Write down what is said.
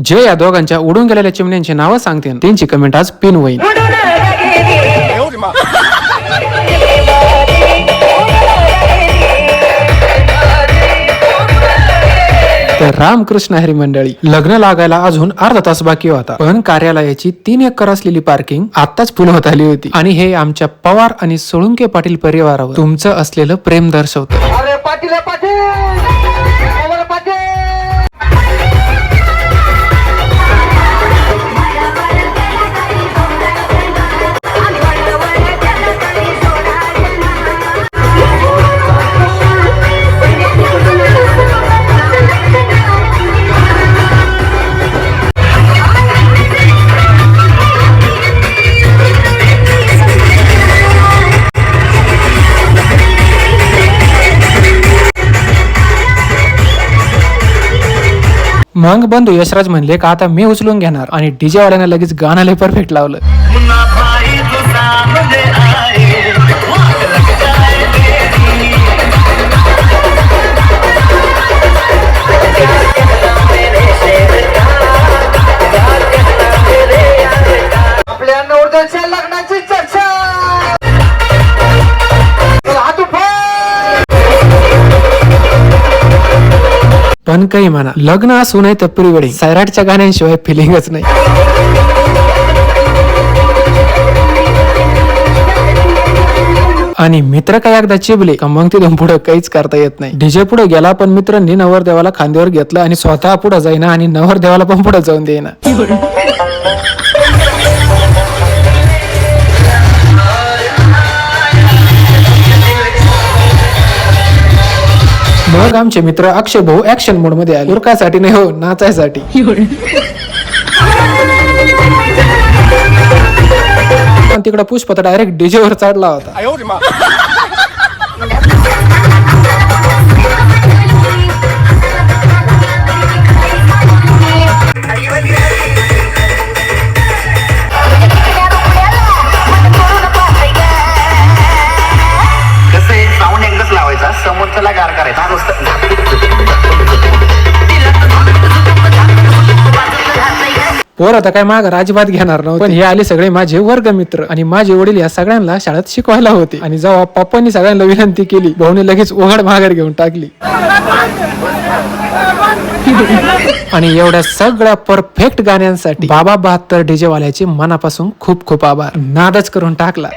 जे या दोघांच्या उडून गेलेल्या चिमण्यांची नावं सांगते त्यांची कमेंट आज पिन होईल. तर रामकृष्ण हरी मंडळी, लग्न लागायला अजून अर्धा तास बाकी होता, पण कार्यालयाची 3 एकर असलेली पार्किंग आताच फुल होत आली होती. आणि हे आमच्या पवार आणि सोळुंके पाटील परिवारावर तुमचं असलेलं प्रेम दर्शवतं. मग बंधू यशराज म्हणले का आता मी उचलून घेणार, आणि डीजे वाल्यानं लगेच गाणं लय परफेक्ट लावलं. आपल्या नवरदेवच्या लग्नाची चर्चा. पण काही म्हणा, लग्न असू नये तर प्री वेडिंग, सैराटच्या गाण्यांशिवाय फिलिंगच नाही. आणि मित्र काय एकदा चिबले का मग तिथून पुढे काहीच करता येत नाही. डीजे पुढे गेला पण मित्रांनी नवरदेवाला खांद्यावर घेतलं आणि स्वतः पुढे जाईना आणि नवरदेवाला पण पुढे जाऊन देईना. मग आमचे मित्र अक्षय भाऊ ऍक्शन मोड मध्ये आले, उरकासाठी नाही हो, नाचायसाठी. पण तिकडे पुष्प तर डायरेक्ट डीजे वर चढला होता. समोरच्याला गार करायचा पोर आता काय माग अजिबात घेणार नव्हते, पण हे आले सगळे माझे वर्ग मित्र, आणि माझे वडील या सगळ्यांना शाळेत शिकवायला होते. आणि जेव्हा पप्पांनी सगळ्यांना विनंती केली, भाऊने लगेच ओघड माघार घेऊन टाकली. आणि एवढ्या सगळ्या परफेक्ट गाण्यांसाठी बाबा 72 डीजे वाल्याचे मनापासून खूप खूप आभार. नादच करून टाकला.